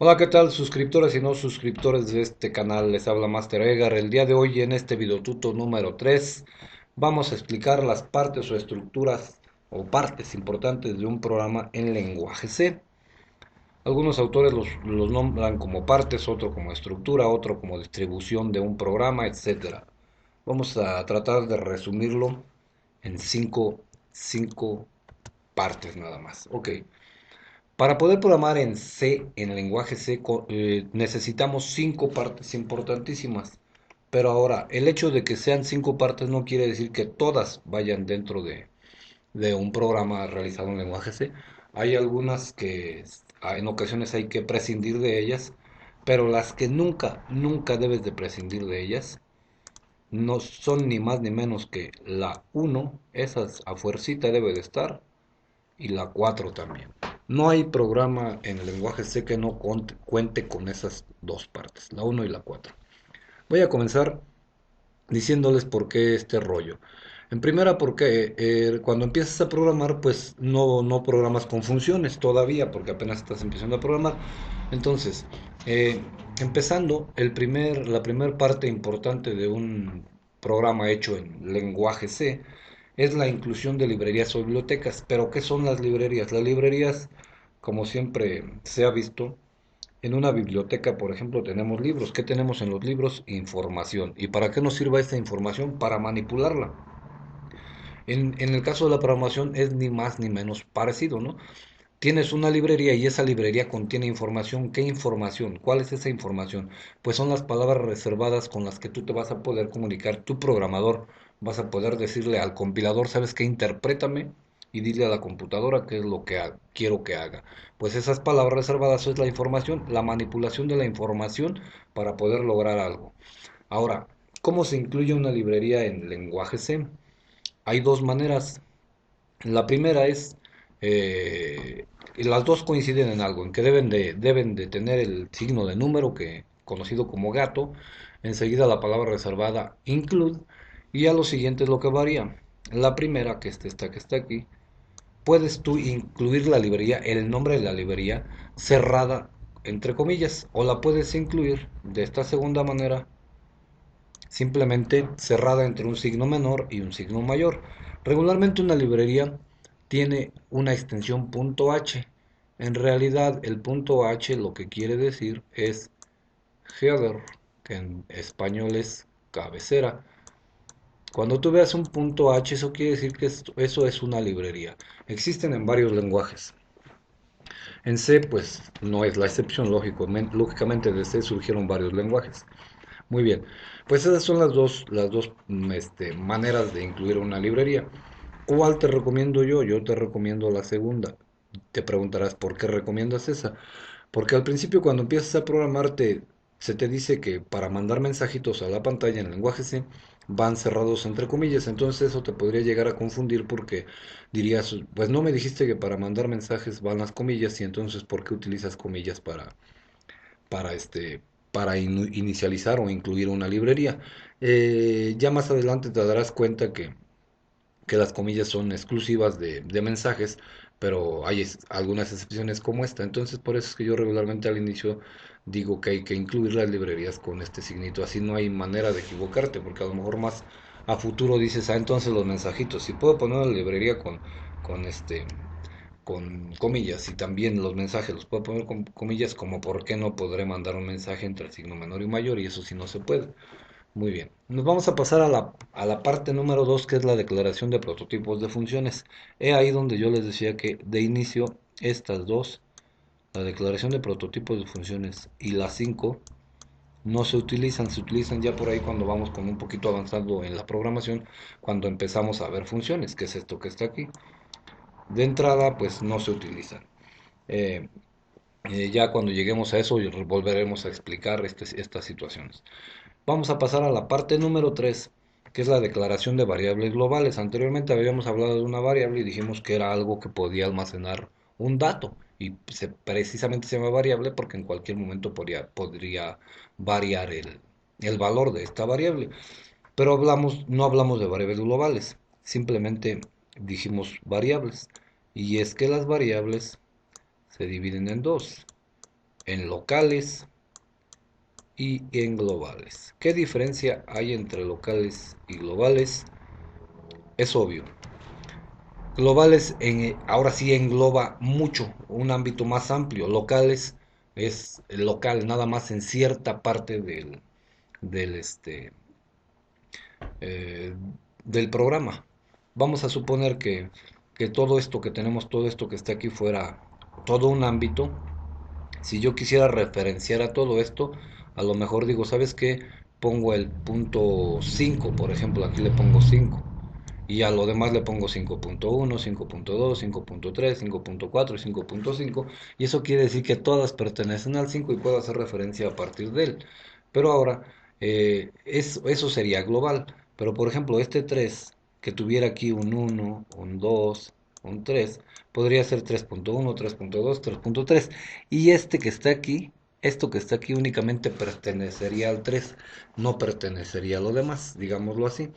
Hola, ¿qué tal suscriptores y no suscriptores de este canal? Les habla Master Egar. El día de hoy en este videotuto número 3 vamos a explicar las partes o estructuras o partes importantes de un programa en lenguaje C. Algunos autores los nombran como partes, otro como estructura, otro como distribución de un programa, etcétera. Vamos a tratar de resumirlo en cinco partes nada más. Ok. Para poder programar en C, en el lenguaje C, necesitamos cinco partes importantísimas. Pero ahora, el hecho de que sean cinco partes no quiere decir que todas vayan dentro de un programa realizado en lenguaje C. Hay algunas que en ocasiones hay que prescindir de ellas, pero las que nunca debes de prescindir de ellas no son ni más ni menos que la uno, esas a fuercita debe de estar, y la 4 también. No hay programa en el lenguaje C que no cuente con esas dos partes, la uno y la 4. Voy a comenzar diciéndoles por qué este rollo. En primera, porque cuando empiezas a programar, pues no programas con funciones todavía, porque apenas estás empezando a programar. Entonces, eh, empezando, la primera parte importante de un programa hecho en lenguaje C es la inclusión de librerías o bibliotecas. Pero ¿qué son las librerías? Las librerías, como siempre se ha visto, en una biblioteca, por ejemplo, tenemos libros. ¿Qué tenemos en los libros? Información. ¿Y para qué nos sirve esta información? Para manipularla. En el caso de la programación es ni más ni menos parecido, ¿no? Tienes una librería y esa librería contiene información. ¿Qué información? ¿Cuál es esa información? Pues son las palabras reservadas con las que tú te vas a poder comunicar, tu programador. Vas a poder decirle al compilador, ¿sabes qué? Interprétame y dile a la computadora qué es lo que quiero que haga. Pues esas palabras reservadas es la información, la manipulación de la información para poder lograr algo. Ahora, ¿cómo se incluye una librería en lenguaje C? Hay dos maneras. La primera es, y las dos coinciden en algo, en que deben de tener el signo de número, que conocido como gato, enseguida la palabra reservada include, y a lo siguiente es lo que varía. La primera, que es esta que está aquí, puedes tú incluir la librería, el nombre de la librería cerrada, entre comillas, o la puedes incluir de esta segunda manera, simplemente cerrada entre un signo menor y un signo mayor. Regularmente una librería tiene una extensión .h. En realidad el .h lo que quiere decir es header, que en español es cabecera. Cuando tú veas un .h, eso quiere decir que eso es una librería. Existen en varios lenguajes. En C, pues no es la excepción, lógicamente de C surgieron varios lenguajes. Muy bien, pues esas son las dos maneras de incluir una librería. ¿Cuál te recomiendo yo? Yo te recomiendo la segunda. Te preguntarás, ¿por qué recomiendas esa? Porque al principio cuando empiezas a programarte, se te dice que para mandar mensajitos a la pantalla en lenguaje C van cerrados entre comillas. Entonces eso te podría llegar a confundir porque dirías, pues no me dijiste que para mandar mensajes van las comillas y entonces ¿por qué utilizas comillas para este para inicializar o incluir una librería? Ya más adelante te darás cuenta que las comillas son exclusivas de mensajes, pero hay algunas excepciones como esta. Entonces, por eso es que yo regularmente al inicio digo que hay que incluir las librerías con este signito. Así no hay manera de equivocarte, porque a lo mejor más a futuro dices, entonces los mensajitos, si puedo poner una librería con este con comillas y también los mensajes los puedo poner con comillas, como por qué no podré mandar un mensaje entre el signo menor y mayor, y eso sí no se puede. Muy bien, nos vamos a pasar a la parte número 2, que es la declaración de prototipos de funciones. He ahí donde yo les decía que de inicio estas dos, la declaración de prototipos de funciones y la 5 no se utilizan ya por ahí cuando vamos con un poquito avanzando en la programación, cuando empezamos a ver funciones, que es esto que está aquí. De entrada, pues no se utilizan. Eh, ya cuando lleguemos a eso volveremos a explicar estas situaciones. Vamos a pasar a la parte número 3, que es la declaración de variables globales. Anteriormente habíamos hablado de una variable y dijimos que era algo que podía almacenar un dato. Y precisamente se llama variable porque en cualquier momento podría variar el valor de esta variable. Pero no hablamos de variables globales, simplemente dijimos variables. Y es que las variables se dividen en dos. en locales y en globales. ¿Qué diferencia hay entre locales y globales? Es obvio. Globales ahora sí engloba mucho, un ámbito más amplio. Locales es local, nada más en cierta parte del, este, eh, del programa. Vamos a suponer que todo esto que tenemos, todo esto que está aquí fuera todo un ámbito. Si yo quisiera referenciar a todo esto, a lo mejor digo, ¿sabes qué? Pongo el punto 5, por ejemplo, aquí le pongo 5. Y a lo demás le pongo 5.1, 5.2, 5.3, 5.4 y 5.5. Y eso quiere decir que todas pertenecen al 5 y puedo hacer referencia a partir de él. Pero ahora, eso sería global. Pero por ejemplo, este 3 que tuviera aquí un 1, un 2, un 3 podría ser 3.1, 3.2, 3.3. Y este que está aquí, esto que está aquí únicamente pertenecería al 3, no pertenecería a lo demás, digámoslo así.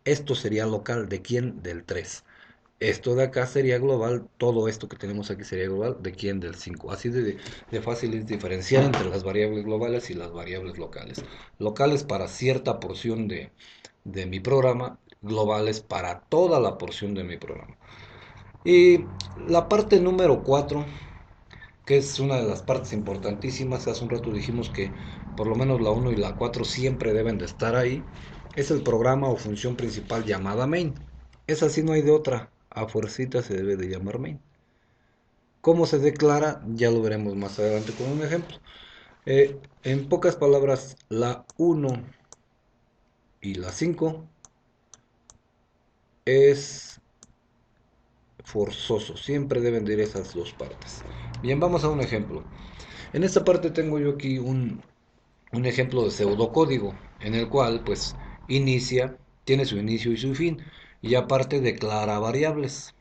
Esto sería local, ¿de quién? Del 3. Esto de acá sería global, todo esto que tenemos aquí sería global, ¿de quién? Del 5. Así de fácil es diferenciar entre las variables globales y las variables locales. Locales para cierta porción de mi programa, globales para toda la porción de mi programa. Y la parte número 4, que es una de las partes importantísimas, hace un rato dijimos que por lo menos la uno y la 4 siempre deben de estar ahí, es el programa o función principal llamada main. Esa sí no hay de otra, a fuercita se debe de llamar main. ¿Cómo se declara? Ya lo veremos más adelante con un ejemplo. En pocas palabras, la uno y la 5 es forzoso, siempre deben de ir esas dos partes. Bien, vamos a un ejemplo. En esta parte tengo yo aquí un ejemplo de pseudocódigo en el cual pues tiene su inicio y su fin y aparte declara variables.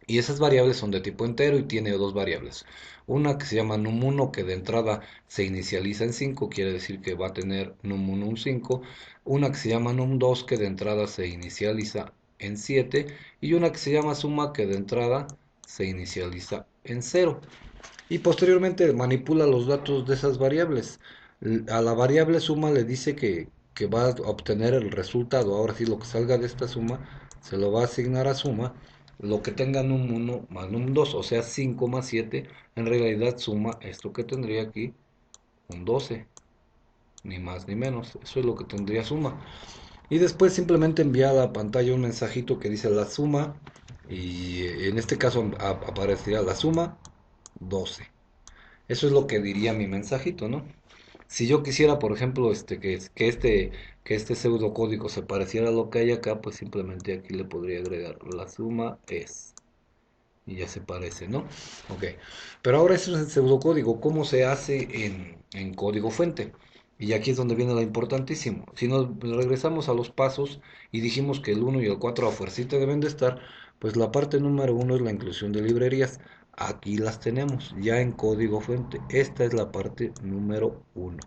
Y esas variables son de tipo entero y tiene dos variables. Una que se llama num1 que de entrada se inicializa en 5 quiere decir que va a tener num1 un 5. Una que se llama num2 que de entrada se inicializa en 7 y una que se llama suma que de entrada se inicializa en 0 y posteriormente manipula los datos de esas variables. A la variable suma le dice que va a obtener el resultado. Ahora sí, lo que salga de esta suma se lo va a asignar a suma. Lo que tenga num1 más num2, o sea 5 más 7, en realidad suma esto que tendría aquí, un 12, ni más ni menos. Eso es lo que tendría suma. Y después simplemente envía a la pantalla un mensajito que dice la suma, y en este caso aparecería la suma 12. Eso es lo que diría mi mensajito, ¿no? Si yo quisiera, por ejemplo, que este pseudocódigo se pareciera a lo que hay acá, pues simplemente aquí le podría agregar la suma es. Y ya se parece, ¿no? Ok. Pero ahora eso es el pseudocódigo. ¿Cómo se hace en código fuente? Y aquí es donde viene lo importantísimo. Si nos regresamos a los pasos y dijimos que el uno y el 4 a fuercita deben de estar, pues la parte número uno es la inclusión de librerías. Aquí las tenemos ya en código fuente. Esta es la parte número uno.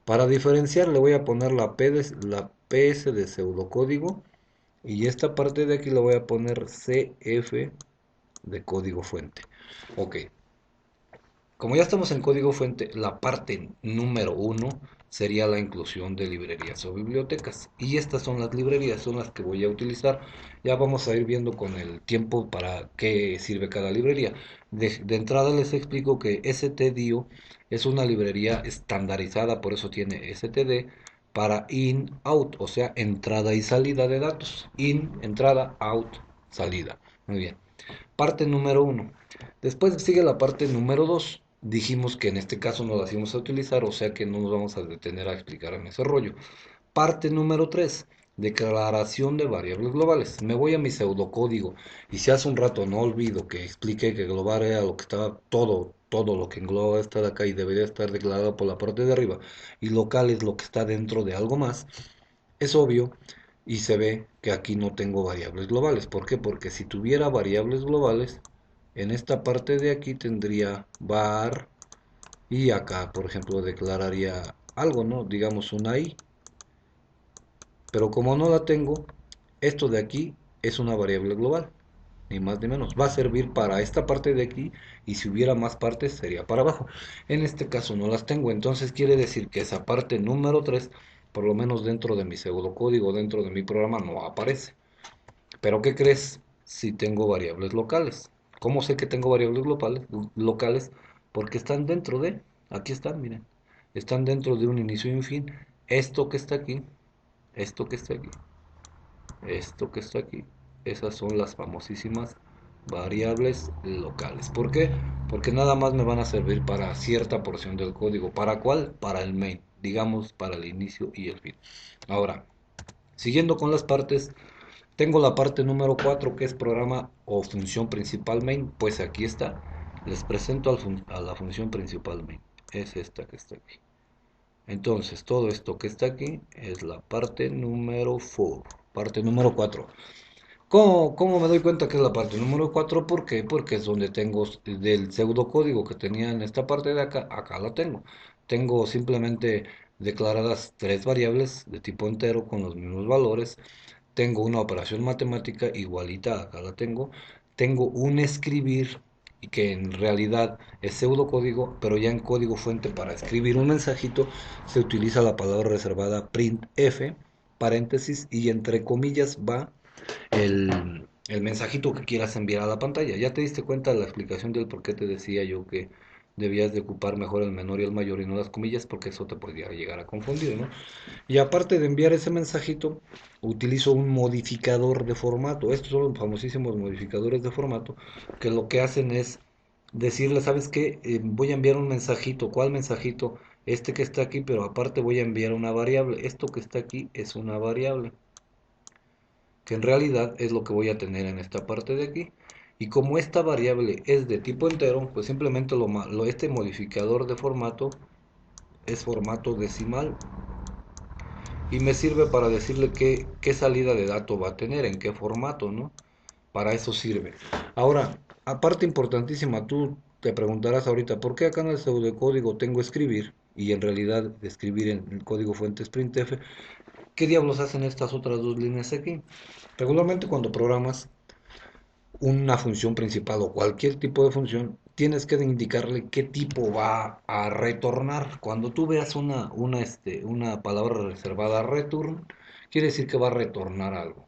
Para diferenciar le voy a poner la PS de pseudocódigo y esta parte de aquí le voy a poner CF de código fuente. Ok, como ya estamos en código fuente, la parte número uno sería la inclusión de librerías o bibliotecas. Y estas son las librerías, son las que voy a utilizar. Ya vamos a ir viendo con el tiempo para qué sirve cada librería. De entrada les explico que stdio es una librería estandarizada, por eso tiene std, para in, out, o sea, entrada y salida de datos. In, entrada, out, salida. Muy bien. Parte número uno. Después sigue la parte número 2. Dijimos que en este caso no las íbamos a utilizar, o sea que no nos vamos a detener a explicar en ese rollo. Parte número 3. Declaración de variables globales. Me voy a mi pseudocódigo y si hace un rato no olvido que expliqué que global era lo que estaba todo lo que engloba estar acá y debería estar declarado por la parte de arriba y local es lo que está dentro de algo más, es obvio y se ve que aquí no tengo variables globales. ¿Por qué? Porque si tuviera variables globales, en esta parte de aquí tendría var y acá, por ejemplo, declararía algo, ¿no? Digamos una i. Pero como no la tengo, esto de aquí es una variable global. ni más ni menos. Va a servir para esta parte de aquí y si hubiera más partes sería para abajo. En este caso no las tengo, entonces quiere decir que esa parte número 3, por lo menos dentro de mi pseudocódigo, dentro de mi programa, no aparece. Pero ¿qué crees? Si tengo variables locales. ¿Cómo sé que tengo variables locales? Porque están dentro de, aquí están, miren, están dentro de un inicio y un fin. Esto que está aquí, esto que está aquí, esto que está aquí, esas son las famosísimas variables locales. ¿Por qué? Porque nada más me van a servir para cierta porción del código. ¿Para cuál? Para el main, digamos para el inicio y el fin. Ahora, siguiendo con las partes, tengo la parte número 4 que es programa o función principal main. Pues aquí está. Les presento a la función principal main. Es esta que está aquí. Entonces, todo esto que está aquí es la parte número 4. Parte número 4. ¿Cómo me doy cuenta que es la parte número 4? ¿Por qué? Porque es donde tengo del pseudocódigo que tenía en esta parte de acá, acá la tengo. Tengo simplemente declaradas tres variables de tipo entero con los mismos valores. Tengo una operación matemática igualita, acá la tengo. Tengo un escribir, y que en realidad es pseudocódigo, pero ya en código fuente para escribir un mensajito se utiliza la palabra reservada printf, paréntesis, y entre comillas va el mensajito que quieras enviar a la pantalla. Ya te diste cuenta de la explicación del por qué te decía yo que debías de ocupar mejor el menor y el mayor y no las comillas, porque eso te podría llegar a confundir, ¿no? Y aparte de enviar ese mensajito, utilizo un modificador de formato. Estos son los famosísimos modificadores de formato, que lo que hacen es decirle, ¿sabes qué? Voy a enviar un mensajito. ¿Cuál mensajito? Este que está aquí, pero aparte voy a enviar una variable. Esto que está aquí es una variable, que en realidad es lo que voy a tener en esta parte de aquí. Y como esta variable es de tipo entero, pues simplemente este modificador de formato es formato decimal y me sirve para decirle qué salida de dato va a tener, en qué formato, ¿no? Para eso sirve. Ahora, aparte importantísima, tú te preguntarás ahorita, ¿por qué acá en el pseudocódigo tengo escribir? Y en realidad escribir en el código fuente es printf. ¿Qué diablos hacen estas otras dos líneas aquí? Regularmente cuando programas una función principal o cualquier tipo de función, tienes que indicarle qué tipo va a retornar. Cuando tú veas una palabra reservada return, quiere decir que va a retornar algo.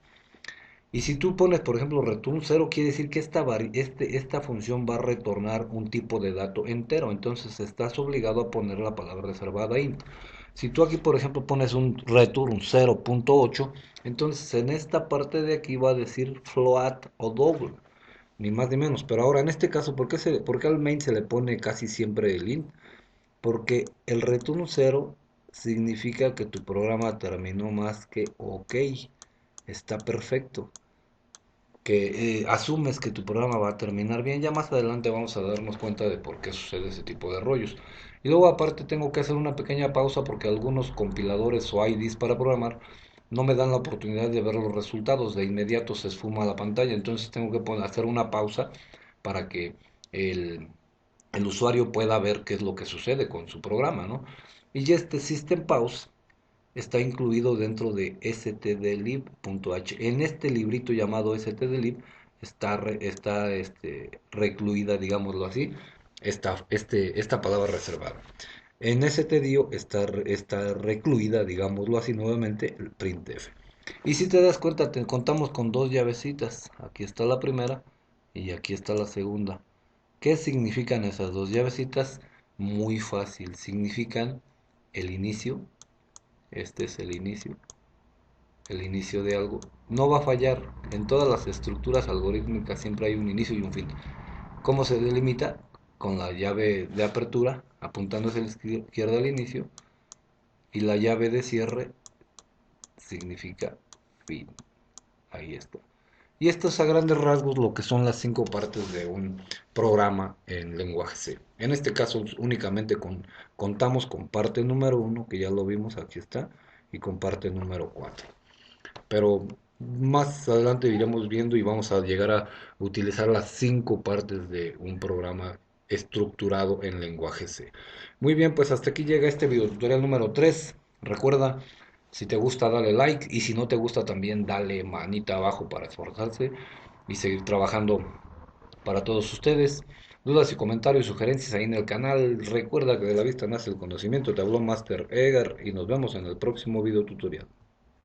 Y si tú pones, por ejemplo, return 0, quiere decir que esta función va a retornar un tipo de dato entero. Entonces estás obligado a poner la palabra reservada int. Si tú aquí, por ejemplo, pones un return 0.8, entonces en esta parte de aquí va a decir float o double, ni más ni menos. Pero ahora en este caso, por qué al main se le pone casi siempre el int? Porque el return 0 significa que tu programa terminó más que ok, está perfecto, que asumes que tu programa va a terminar bien. Ya más adelante vamos a darnos cuenta de por qué sucede ese tipo de rollos. Y luego aparte tengo que hacer una pequeña pausa porque algunos compiladores o IDs para programar no me dan la oportunidad de ver los resultados. De inmediato se esfuma la pantalla. Entonces tengo que hacer una pausa para que el, el usuario pueda ver qué es lo que sucede con su programa, ¿no? Y ya este System Pause está incluido dentro de stdlib.h. En este librito llamado stdlib está recluida, digámoslo así, esta palabra reservada. En stdio está recluida, digámoslo así nuevamente, el printf. Y si te das cuenta, te contamos con dos llavecitas. Aquí está la primera y aquí está la segunda. ¿Qué significan esas dos llavecitas? Muy fácil, significan el inicio. Este es el inicio de algo. No va a fallar. En todas las estructuras algorítmicas siempre hay un inicio y un fin. ¿Cómo se delimita? Con la llave de apertura apuntando hacia la izquierda al inicio y la llave de cierre significa fin. Ahí está. Y esto es a grandes rasgos lo que son las cinco partes de un programa en lenguaje C. En este caso únicamente contamos con parte número uno, que ya lo vimos, aquí está, y con parte número 4. Pero más adelante iremos viendo y vamos a llegar a utilizar las cinco partes de un programa estructurado en lenguaje C. Muy bien, pues hasta aquí llega este video tutorial número 3. Recuerda, si te gusta dale like y si no te gusta también dale manita abajo para esforzarse. y seguir trabajando para todos ustedes. Dudas y comentarios, sugerencias ahí en el canal. Recuerda que de la vista nace el conocimiento. Te habló Master Edgar y nos vemos en el próximo video tutorial.